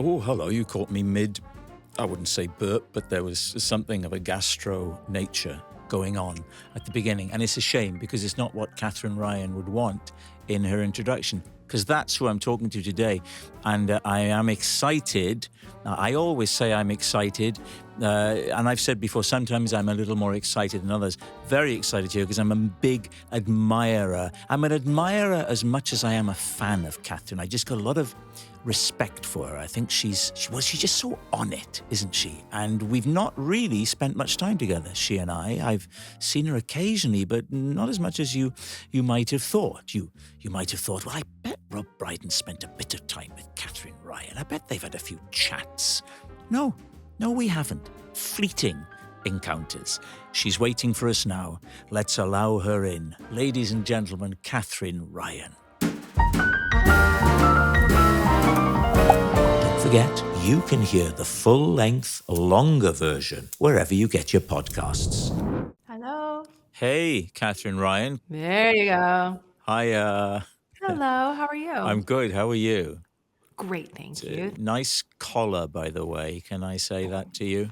Oh, hello, you caught me mid, I wouldn't say burp, but there was something of a gastro nature going on at the beginning. And it's a shame because it's not what Katherine Ryan would want in her introduction, because that's who I'm talking to today. And I am excited. I always say I'm excited. And I've said before, sometimes I'm a little more excited than others. Very excited here because I'm a big admirer. I'm an admirer as much as I am a fan of Katherine. I just got a lot of respect for her. I think she's just so on it, isn't she? And we've not really spent much time together, she and I. I've seen her occasionally, but not as much as you might have thought. You might have thought, well, I bet Rob Brydon spent a bit of time with Katherine Ryan. I bet they've had a few chats. No, we haven't. Fleeting encounters. She's waiting for us now. Let's allow her in. Ladies and gentlemen, Katherine Ryan. Forget, you can hear the full-length, longer version wherever you get your podcasts. Hello. Hey, Katherine Ryan. There you go. Hi. Hello, how are you? I'm good. How are you? Great, thank you. Nice collar, by the way. Can I say that to you?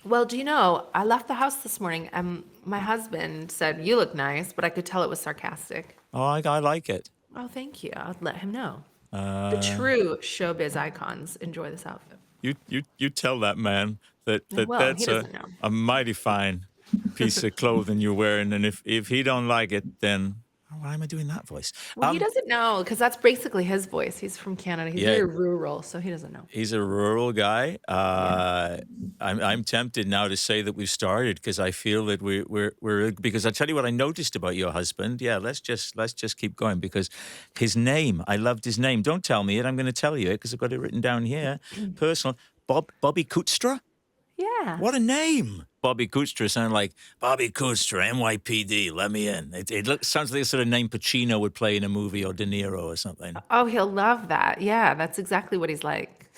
Well, do you know, I left the house this morning and my husband said, you look nice, but I could tell it was sarcastic. Oh, I like it. Oh, thank you. I'll let him know. The true showbiz icons enjoy this outfit. You tell that man that Well, that's he doesn't know. a mighty fine piece of clothing you're wearing, and if he don't like it, then why am I doing that voice? Well, he doesn't know because that's basically his voice. He's from Canada. He's Yeah. very rural, so he doesn't know. He's a rural guy. I'm tempted now to say that we've started because I feel that we're because I tell you what I noticed about your husband. Yeah, let's just keep going because his name, I loved his name. Don't tell me it. I'm going to tell you it because I've got it written down here. Personal. Bobby Kutstra? Yeah. What a name. Bobby Kutstra sounded like Bobby Kutstra, NYPD, let me in. It sounds like the sort of name Pacino would play in a movie, or De Niro or something. Oh, he'll love that. Yeah, that's exactly what he's like.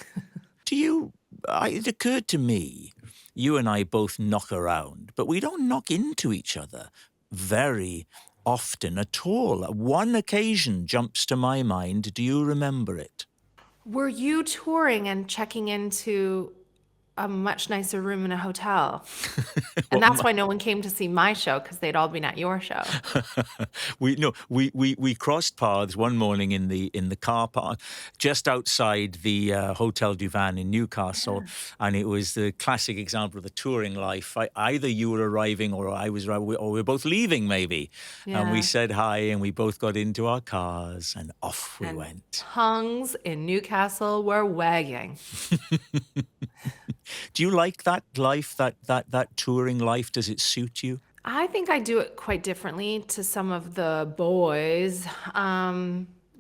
It occurred to me, you and I both knock around, but we don't knock into each other very often at all. One occasion jumps to my mind. Do you remember it? Were you touring and checking into a much nicer room in a hotel? And that's why no one came to see my show because they'd all been at your show. We crossed paths one morning in the car park just outside the Hotel du Vin in Newcastle, and it was the classic example of the touring life. Either you were arriving or I was, or we were both leaving maybe, and we said hi and we both got into our cars and off we went. Tongues in Newcastle were wagging. Do you like that life, that touring life? Does it suit you? I think I do it quite differently to some of the boys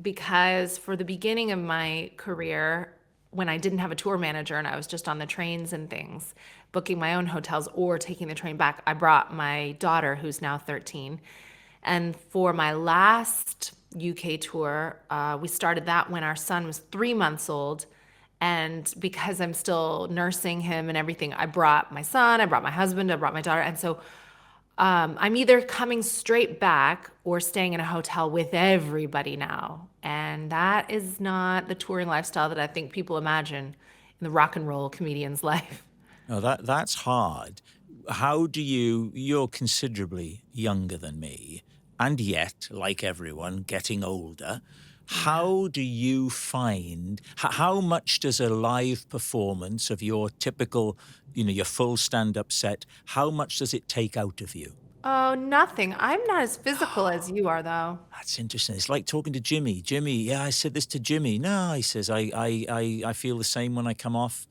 because for the beginning of my career, when I didn't have a tour manager and I was just on the trains and things, booking my own hotels or taking the train back, I brought my daughter, who's now 13. And for my last UK tour, we started that when our son was 3 months old. And because I'm still nursing him and everything, I brought my son, I brought my husband, I brought my daughter. And so I'm either coming straight back or staying in a hotel with everybody now. And that is not the touring lifestyle that I think people imagine in the rock and roll comedian's life. No, that's hard. How do you're considerably younger than me, and yet, like everyone, getting older. How do you find, how much does a live performance of your typical, your full stand-up set, how much does it take out of you? Oh, nothing. I'm not as physical as you are, though. That's interesting. It's like talking to Jimmy. Jimmy, yeah, I said this to Jimmy. No, he says, I feel the same when I come off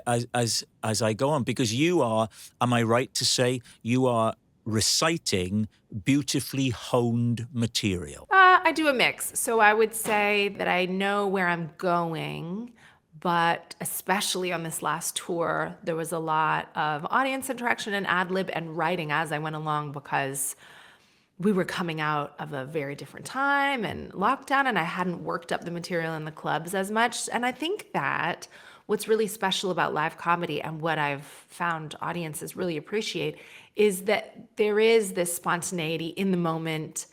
as I go on. Because you are, am I right to say, you are reciting beautifully honed material? I do a mix. So I would say that I know where I'm going, but especially on this last tour, there was a lot of audience interaction and ad lib and writing as I went along because we were coming out of a very different time and lockdown, and I hadn't worked up the material in the clubs as much. And I think that what's really special about live comedy and what I've found audiences really appreciate is that there is this spontaneity in the moment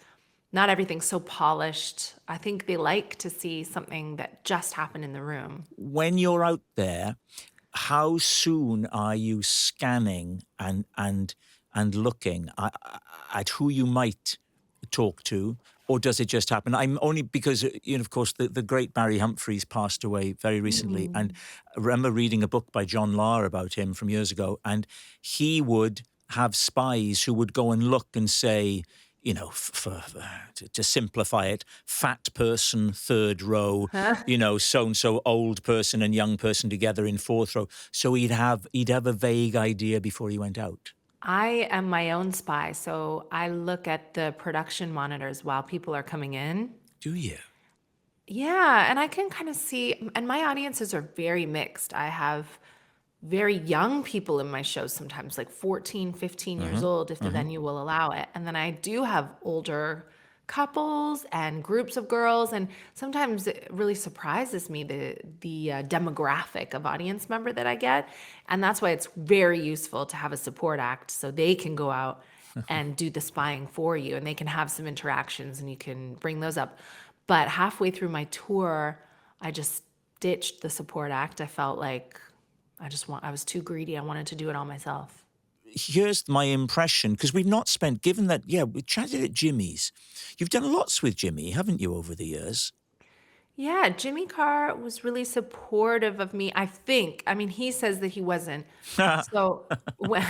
not everything's so polished. I think they like to see something that just happened in the room. When you're out there, how soon are you scanning and looking at who you might talk to, or does it just happen? I'm only because of course, the great Barry Humphries passed away very recently, and I remember reading a book by John Lahr about him from years ago, and he would have spies who would go and look and say, to simplify it, fat person, third row, so and so, old person and young person together in fourth row. So he'd have a vague idea before he went out. I am my own spy, so I look at the production monitors while people are coming in. Do you? Yeah, and I can kind of see, and my audiences are very mixed. I have very young people in my shows sometimes, like 14, 15 years old, if the venue will allow it. And then I do have older couples and groups of girls, and sometimes it really surprises me the demographic of audience member that I get. And that's why it's very useful to have a support act so they can go out and do the spying for you, and they can have some interactions and you can bring those up. But halfway through my tour, I just ditched the support act. I felt like I was too greedy. I wanted to do it all myself. Here's my impression, because we've not spent, given that, we chatted at Jimmy's. You've done lots with Jimmy, haven't you, over the years? Yeah, Jimmy Carr was really supportive of me, I think. I mean, he says that he wasn't. So when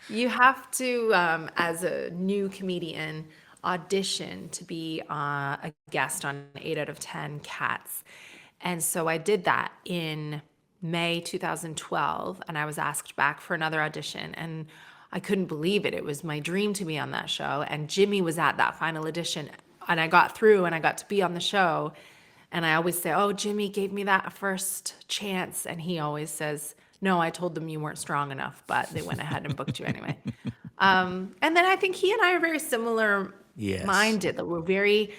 you have to, as a new comedian, audition to be a guest on 8 out of 10 Cats. And so I did that in May 2012, and I was asked back for another audition, and I couldn't believe it. It was my dream to be on that show, and Jimmy was at that final audition, and I got through, and I got to be on the show. And I always say, "Oh, Jimmy gave me that first chance," and he always says, "No, I told them you weren't strong enough, but they went ahead and booked you anyway." And then I think he and I are very similar Yes. minded. That we're very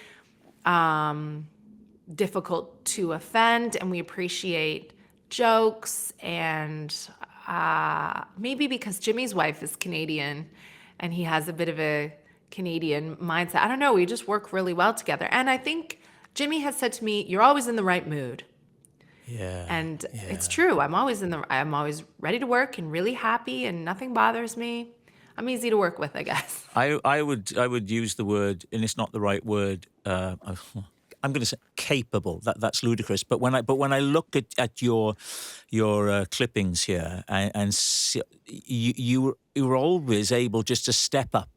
difficult to offend, and we appreciate jokes. And maybe because Jimmy's wife is Canadian and he has a bit of a Canadian mindset, I don't know, we just work really well together. And I think Jimmy has said to me, "You're always in the right mood." Yeah. And it's true. I'm always ready to work and really happy and nothing bothers me. I'm easy to work with, I guess. I would use the word, and it's not the right word. I'm going to say capable. That's ludicrous. But when I look at your clippings here, and see, you were always able just to step up,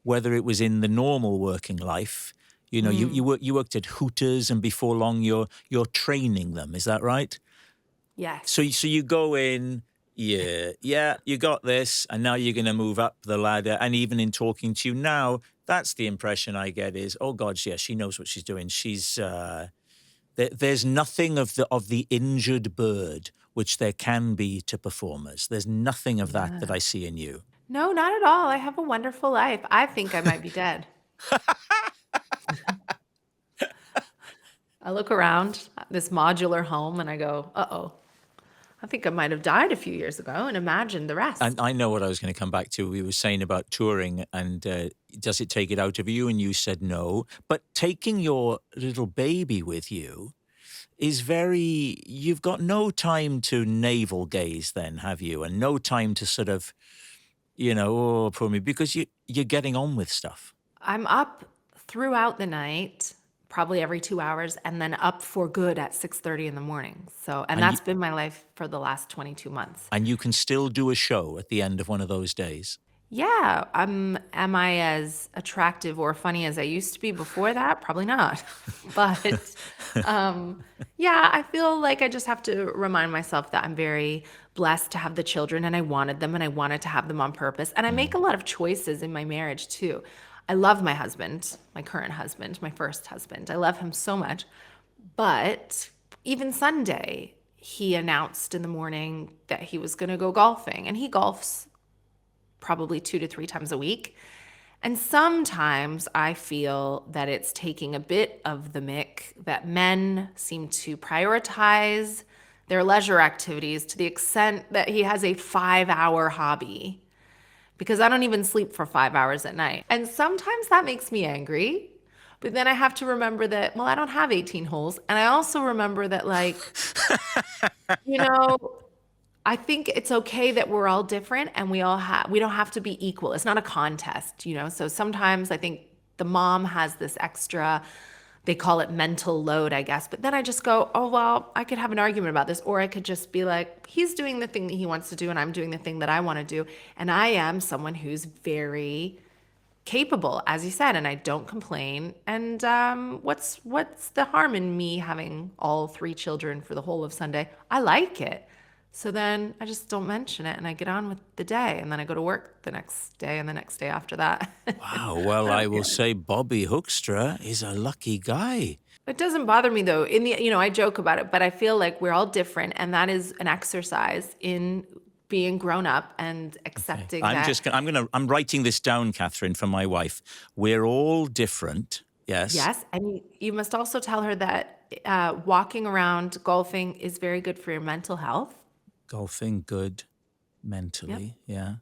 whether it was in the normal working life. You worked at Hooters, and before long you're training them. Is that right? Yes. So you go in, yeah, you got this, and now you're going to move up the ladder. And even in talking to you now, that's the impression I get is, oh God, yeah, she knows what she's doing. She's there's nothing of the injured bird which there can be to performers. There's nothing of that I see in you. No, not at all. I have a wonderful life. I think I might be dead. I look around this modular home and I go, uh-oh, I think I might have died a few years ago, and imagine the rest. And I know what I was going to come back to. We were saying about touring, and does it take it out of you? And you said no. But taking your little baby with you is you've got no time to navel gaze then, have you? And no time to sort of, oh, poor me, because you're getting on with stuff. I'm up throughout the night, probably every 2 hours, and then up for good at 6:30 in the morning. So, and that's been my life for the last 22 months. And you can still do a show at the end of one of those days. Yeah, am I as attractive or funny as I used to be before that? Probably not. But yeah, I feel like I just have to remind myself that I'm very blessed to have the children, and I wanted them, and I wanted to have them on purpose. And I make a lot of choices in my marriage too. I love my husband, my current husband, my first husband. I love him so much. But even Sunday, he announced in the morning that he was going to go golfing, and he golfs probably 2 to 3 times a week. And sometimes I feel that it's taking a bit of the mick that men seem to prioritize their leisure activities to the extent that he has a 5-hour hobby, because I don't even sleep for 5 hours at night. And sometimes that makes me angry, But then I have to remember that, well, I don't have 18 holes. And I also remember that, like, you know, I think it's okay that we're all different and we don't have to be equal. It's not a contest, you know? So sometimes I think the mom has this extra, they call it mental load, I guess. But then I just go, oh, well, I could have an argument about this. Or I could just be like, he's doing the thing that he wants to do and I'm doing the thing that I want to do. And I am someone who's very capable, as you said, and I don't complain. And what's the harm in me having all three children for the whole of Sunday? I like it. So then I just don't mention it and I get on with the day and then I go to work the next day and the next day after that. Wow. Well, I will say Bobby Hoekstra is a lucky guy. It doesn't bother me though. I joke about it, but I feel like we're all different and that is an exercise in being grown up and accepting that. I'm writing this down, Katherine, for my wife. We're all different. Yes. Yes, and you must also tell her that walking around golfing is very good for your mental health. Golfing, good mentally. Yep. Yeah.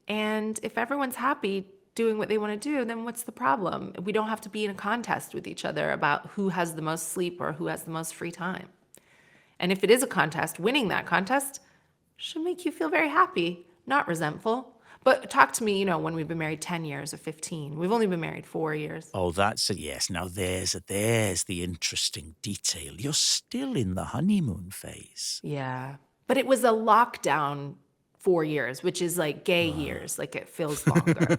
And if everyone's happy doing what they want to do, then what's the problem? We don't have to be in a contest with each other about who has the most sleep or who has the most free time. And if it is a contest, winning that contest should make you feel very happy, not resentful. But talk to me, when we've been married 10 years or 15. We've only been married 4 years. Oh, that's a yes. Now there's the interesting detail. You're still in the honeymoon phase. Yeah. But it was a lockdown 4 years, which is like gay years. Like it feels longer.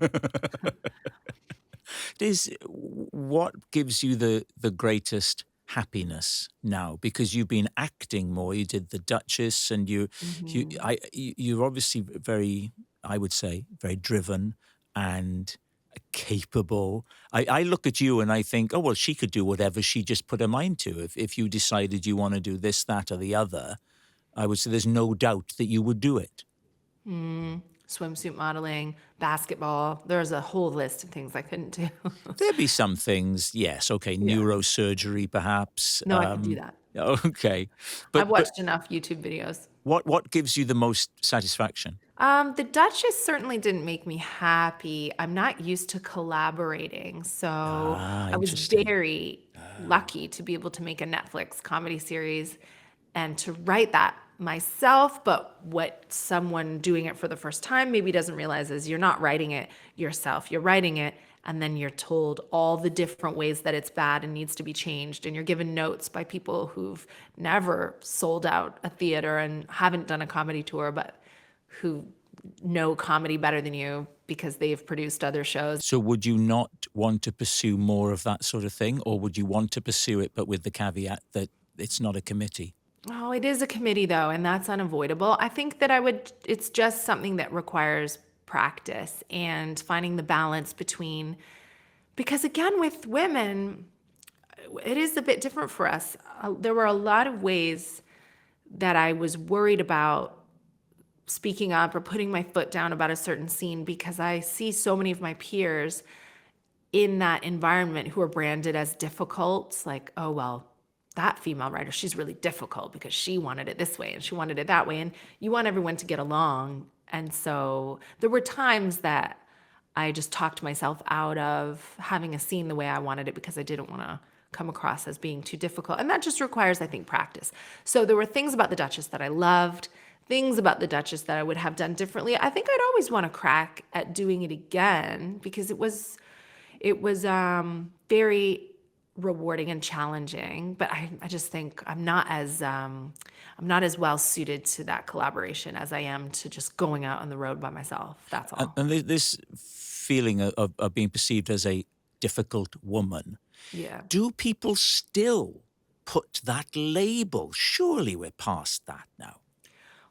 What gives you the greatest happiness now? Because you've been acting more. You did the Duchess, and you're obviously very, I would say, very driven and capable. I look at you and I think, oh well, she could do whatever she just put her mind to. If you decided you want to do this, that, or the other, I would say there's no doubt that you would do it. Swimsuit modeling, basketball. There's a whole list of things I couldn't do. There'd be some things, yes. Okay, neurosurgery, perhaps. No, I can do that. Okay, I've watched enough YouTube videos. What gives you the most satisfaction? The Duchess certainly didn't make me happy. I'm not used to collaborating, so I was very lucky to be able to make a Netflix comedy series and to write that myself. But what someone doing it for the first time maybe doesn't realize is you're not writing it yourself. You're writing it and then you're told all the different ways that it's bad and needs to be changed. And you're given notes by people who've never sold out a theater and haven't done a comedy tour, but who know comedy better than you because they've produced other shows. So would you not want to pursue more of that sort of thing? Or would you want to pursue it, but with the caveat that it's not a committee? Oh, it is a committee though, and that's unavoidable. I think that it's just something that requires practice and finding the balance between, because again, with women, it is a bit different for us. There were a lot of ways that I was worried about speaking up or putting my foot down about a certain scene because I see so many of my peers in that environment who are branded as difficult, like, oh, well, that female writer, she's really difficult because she wanted it this way and she wanted it that way. And you want everyone to get along. And so there were times that I just talked myself out of having a scene the way I wanted it because I didn't want to come across as being too difficult. And that just requires, I think, practice. So there were things about the Duchess that I loved, things about the Duchess that I would have done differently. I think I'd always want to crack at doing it again because it was very rewarding and challenging, but I just think I'm not as well suited to that collaboration as I am to just going out on the road by myself. That's all. And this feeling of being perceived as a difficult woman. Yeah. Do people still put that label? Surely we're past that now.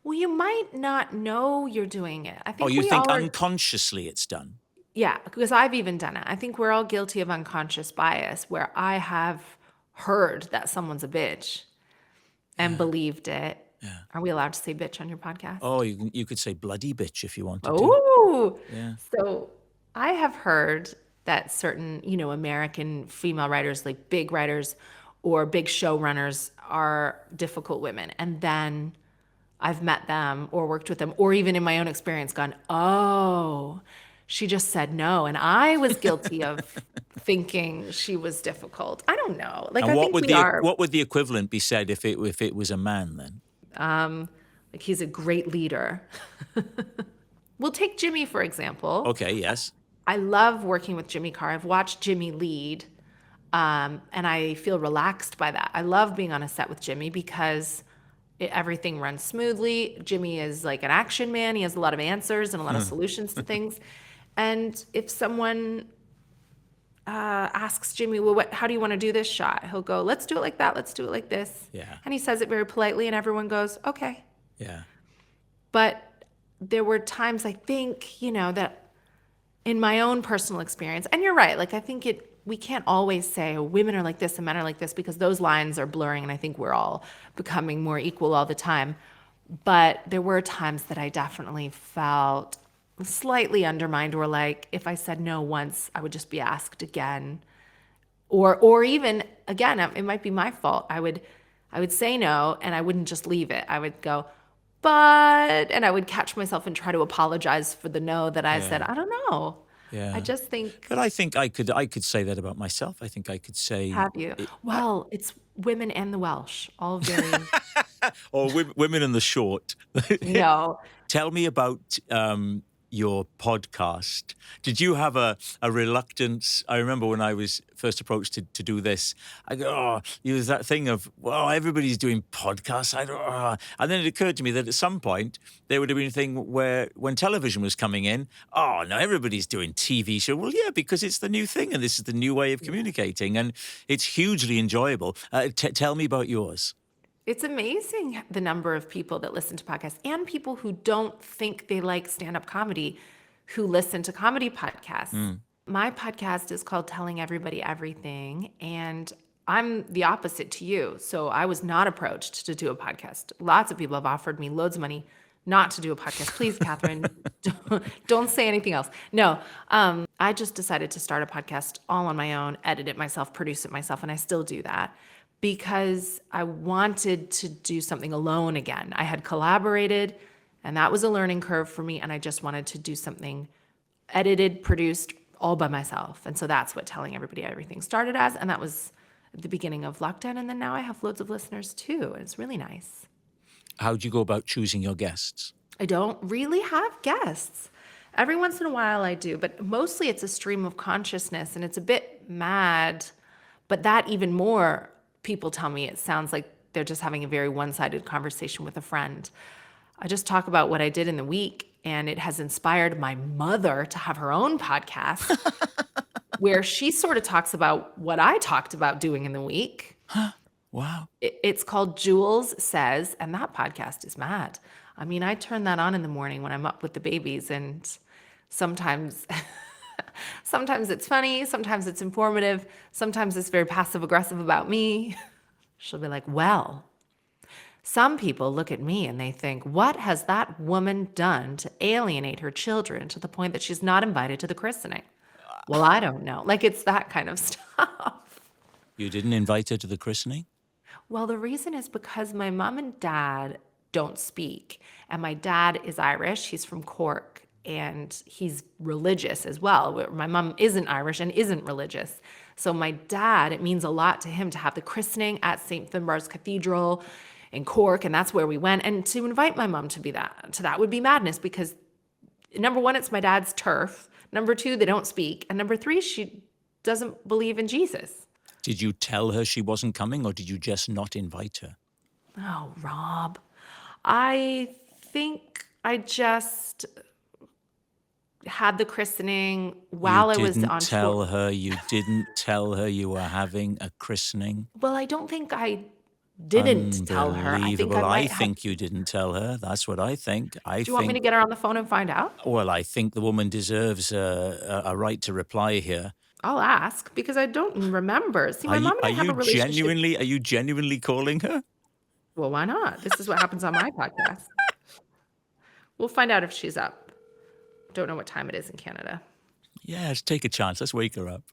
Well, you might not know you're doing it. I think you think unconsciously it's done? Yeah, because I've even done it. I think we're all guilty of unconscious bias where I have heard that someone's a bitch and believed it. Yeah. Are we allowed to say bitch on your podcast? Oh, you could say bloody bitch if you wanted to. Oh, yeah. So I have heard that certain, American female writers, like big writers or big showrunners, are difficult women. And then I've met them or worked with them or even in my own experience gone, oh, she just said no. And I was guilty of thinking she was difficult. I don't know. Like, And I think we are, what would the equivalent be said if it was a man then? like, he's a great leader. We'll take Jimmy, for example. Okay, yes. I love working with Jimmy Carr. I've watched Jimmy lead, and I feel relaxed by that. I love being on a set with Jimmy because everything runs smoothly. Jimmy is like an action man. He has a lot of answers and a lot of solutions to things. And if someone asks Jimmy, well, how do you want to do this shot? He'll go, let's do it like that. Let's do it like this. Yeah. And he says it very politely, and everyone goes, okay. Yeah. But there were times, I think, that in my own personal experience, and you're right, like, I think we can't always say women are like this and men are like this, because those lines are blurring, and I think we're all becoming more equal all the time. But there were times that I definitely felt slightly undermined, or like if I said no once, I would just be asked again. Or even again, it might be my fault. I would say no, and I wouldn't just leave it. I would go, and I would catch myself and try to apologize for the no that I said. I don't know. Yeah. I just think. But I think I could say that about myself. I think I could say. Have you? Well, it's women and the Welsh, all very. Or women in the short. No. Tell me about your podcast. Did you have a reluctance? I remember when I was first approached to do this, I go, oh, it was that thing of, well, everybody's doing podcasts. And then it occurred to me that at some point there would have been a thing where when television was coming in, oh, no, everybody's doing TV show. Well, yeah, because it's the new thing and this is the new way of communicating and it's hugely enjoyable. Tell me about yours. It's amazing the number of people that listen to podcasts, and people who don't think they like stand-up comedy who listen to comedy podcasts. My podcast is called Telling Everybody Everything, and I'm the opposite to you. So I was not approached to do a podcast. Lots of people have offered me loads of money not to do a podcast. Please, Katherine, don't say anything else. No, I just decided to start a podcast all on my own, edit it myself, produce it myself, and I still do that, because I wanted to do something alone again. I had collaborated, and that was a learning curve for me, and I just wanted to do something edited, produced, all by myself. And so that's what Telling Everybody Everything started as, and that was at the beginning of lockdown, and then now I have loads of listeners too, and it's really nice. How do you go about choosing your guests? I don't really have guests. Every once in a while I do, but mostly it's a stream of consciousness, and it's a bit mad, but that even more. People tell me it sounds like they're just having a very one-sided conversation with a friend. I just talk about what I did in the week, and it has inspired my mother to have her own podcast where she sort of talks about what I talked about doing in the week. Wow. It's called Jules Says, and that podcast is mad. I mean, I turn that on in the morning when I'm up with the babies, and sometimes it's funny, sometimes it's informative, sometimes it's very passive-aggressive about me. She'll be like, well, some people look at me and they think, what has that woman done to alienate her children to the point that she's not invited to the christening? Well, I don't know. Like, it's that kind of stuff. You didn't invite her to the christening? Well, the reason is because my mom and dad don't speak, and my dad is Irish. He's from Cork. And he's religious as well. My mom isn't Irish and isn't religious. So my dad, it means a lot to him to have the christening at St. Finbarr's Cathedral in Cork, and that's where we went. And to invite my mom to that would be madness, because number one, it's my dad's turf. Number two, they don't speak. And number three, she doesn't believe in Jesus. Did you tell her she wasn't coming, or did you just not invite her? Oh, Rob. I think I just had the christening while I was on tour. You didn't tell her you were having a christening? Well, I don't think I didn't tell her. I think you didn't tell her. That's what I think. Do you want me to get her on the phone and find out? Well, I think the woman deserves a right to reply here. I'll ask, because I don't remember. See, my mom and I have a relationship. Are you genuinely calling her? Well, why not? This is what happens on my podcast. We'll find out if she's up. Don't know what time it is in Canada. Yeah, let's take a chance. Let's wake her up.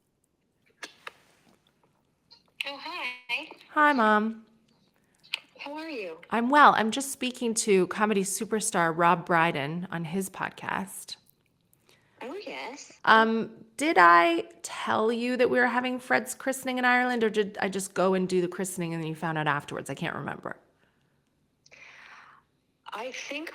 Oh, hi. Hi, Mom. How are you? I'm well. I'm just speaking to comedy superstar Rob Brydon on his podcast. Oh, yes. Did I tell you that we were having Fred's christening in Ireland, or did I just go and do the christening and then you found out afterwards? I can't remember. I think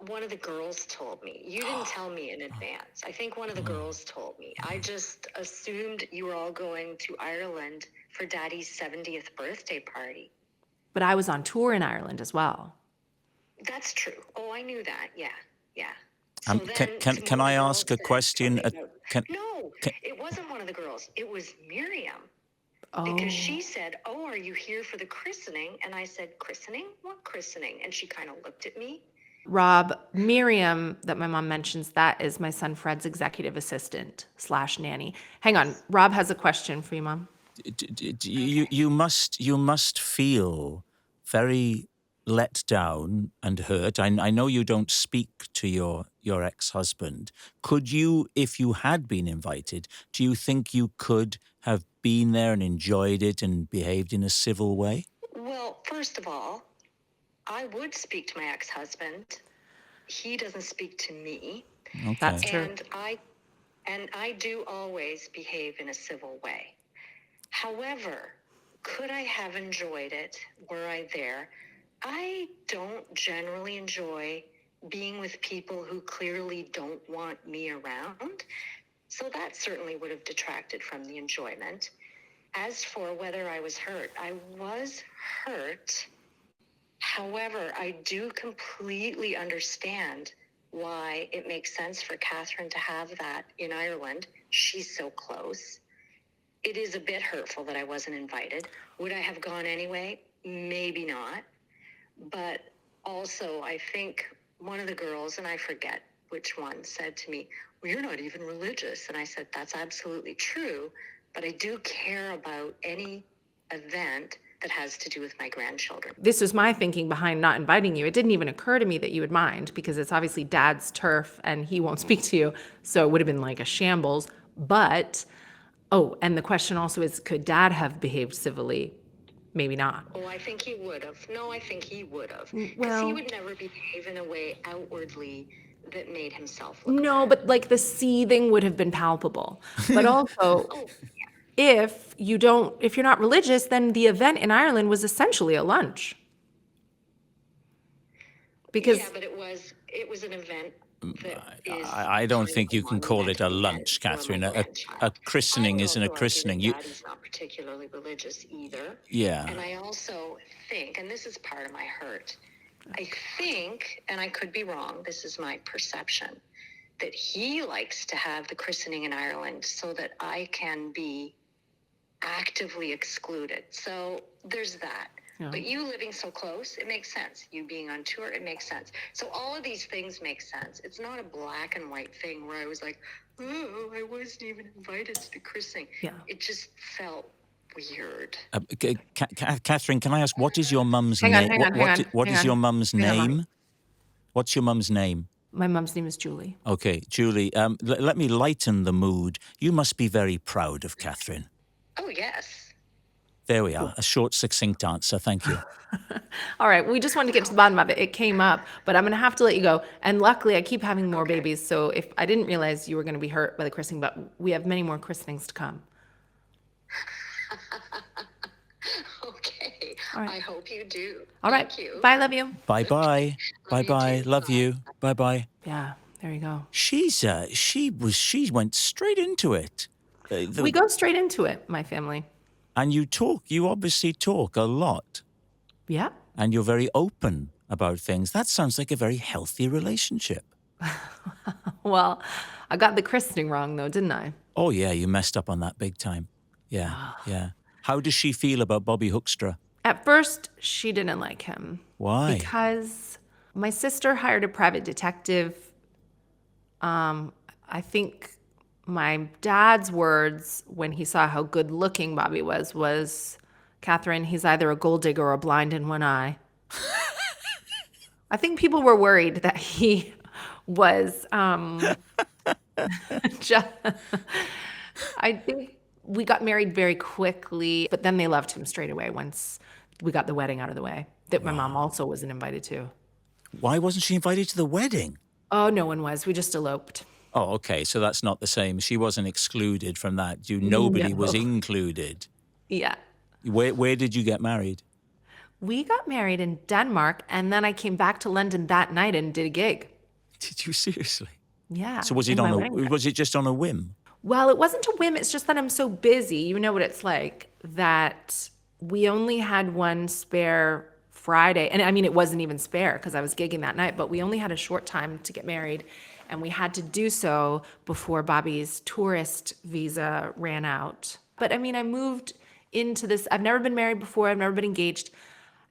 one of the girls told me. You didn't tell me in advance. I think one of the girls told me. I just assumed you were all going to Ireland for Daddy's 70th birthday party. But I was on tour in Ireland as well. That's true. Oh, I knew that. Yeah, yeah. So Can, then can, one can of the I girls ask a said question? something about, Can, no, can, it wasn't one of the girls. It was Miriam. Oh, Because she said, "Oh, are you here for the christening?" And I said, "Christening? What christening?" And she kind of looked at me. Rob, Miriam, that my mom mentions, that is my son Fred's executive assistant / nanny. Hang on, Rob has a question for you, Mom. you must feel very let down and hurt. I know you don't speak to your ex-husband. Could you, if you had been invited, do you think you could have been there and enjoyed it and behaved in a civil way? Well, first of all, I would speak to my ex-husband. He doesn't speak to me. Okay. That's true. And I do always behave in a civil way. However, could I have enjoyed it were I there? I don't generally enjoy being with people who clearly don't want me around. So that certainly would have detracted from the enjoyment. As for whether I was hurt, I was hurt. However, I do completely understand why it makes sense for Katherine to have that in Ireland. She's so close. It is a bit hurtful that I wasn't invited. Would I have gone anyway? Maybe not. But also, I think one of the girls, and I forget which one, said to me, "Well, you're not even religious." And I said, "That's absolutely true, but I do care about any event that has to do with my grandchildren." This was my thinking behind not inviting you. It didn't even occur to me that you would mind because it's obviously Dad's turf and he won't speak to you. So it would have been like a shambles. But, oh, and the question also is, could Dad have behaved civilly? Maybe not. Oh, I think he would have. No, I think he would have. Because Well- he would never behave in a way outwardly that made himself look No, bad. but like the seething would have been palpable. But also, Oh, if you're not religious, then the event in Ireland was essentially a lunch. Because yeah, but it was an event that is. I don't kind think of you can call it a monumental lunch, event for my Catherine. A grandchild. christening I would isn't a also argue christening. that Daddy's not particularly religious either. Yeah. And I also think, and this is part of my hurt, I think, and I could be wrong, this is my perception, that he likes to have the christening in Ireland so that I can be actively excluded. So there's that. Yeah. But you living so close, it makes sense. You being on tour, it makes sense. So all of these things make sense. It's not a black and white thing where I was like, "Oh, I wasn't even invited to the christening." Yeah. It just felt weird. Catherine, can I ask, what is your mum's Hang on, name? hang on, hang on, What hang is on. your mum's Hang on, Mommy. name? What's your mum's name? my mom's name is Julie. Okay, Julie, let me lighten the mood. You must be very proud of Catherine. Oh, yes. There we are. A short, succinct answer. Thank you. All right, we just wanted to get to the bottom of it. It came up, but I'm going to have to let you go. And luckily, I keep having more babies. So if I didn't realize you were going to be hurt by the christening, but we have many more christenings to come. Okay. All right. I hope you do. All right. Thank you. Bye. Love you. Bye-bye. Love you Bye-bye. too. Love Bye. you. Bye-bye. Yeah, there you go. She went straight into it. We go straight into it, my family. And you obviously talk a lot. Yeah. And you're very open about things. That sounds like a very healthy relationship. Well, I got the christening wrong, though, didn't I? Oh, yeah, you messed up on that big time. Yeah, yeah. How does she feel about Bobby Hoekstra? At first, she didn't like him. Why? Because my sister hired a private detective. I think my dad's words when he saw how good looking Bobby was, "Catherine, he's either a gold digger or blind in one eye." I think people were worried that he was I think we got married very quickly, but then they loved him straight away once we got the wedding out of the way, that my mom also wasn't invited to. Why wasn't she invited to the wedding? Oh, no one was. We just eloped. Oh, okay. So that's not the same. She wasn't excluded from that. Nobody was No. included. Yeah. Where did you get married? We got married in Denmark, and then I came back to London that night and did a gig. Did you seriously? Yeah, So was it in my wedding dress. was it just on a whim? Well, it wasn't a whim. It's just that I'm so busy. You know what it's like, that we only had one spare Friday. And I mean, it wasn't even spare because I was gigging that night, but we only had a short time to get married. And we had to do so before Bobby's tourist visa ran out. But I mean, I moved into this. I've never been married before, I've never been engaged.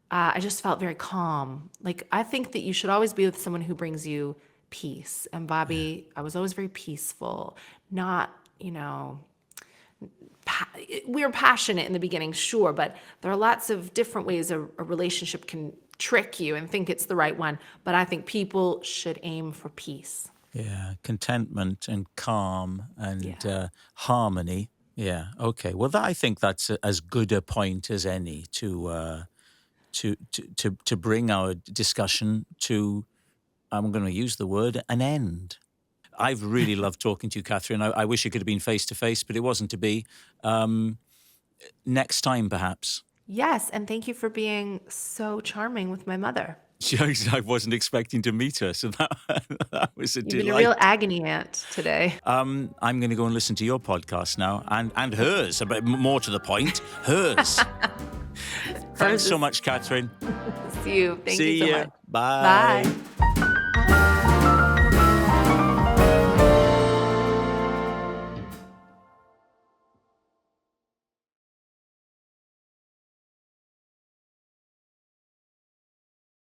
I just felt very calm. Like, I think that you should always be with someone who brings you peace. And Bobby, I was always very peaceful, not, we were passionate in the beginning, sure, but there are lots of different ways a relationship can trick you and think it's the right one. But I think people should aim for peace. Yeah, contentment and calm and Yeah. harmony. Yeah, okay. Well, I think that's as good a point as any to bring our discussion to, I'm going to use the word, an end. I've really loved talking to you, Katherine. I wish it could have been face to face, but it wasn't to be. Next time, perhaps. Yes, and thank you for being so charming with my mother. I wasn't expecting to meet her, so that was a You've been a delight. real agony aunt today. I'm going to go and listen to your podcast now, and hers, but more to the point, hers. Thanks so much, Katherine. See you. Thank See you so ya. much. Bye. Bye.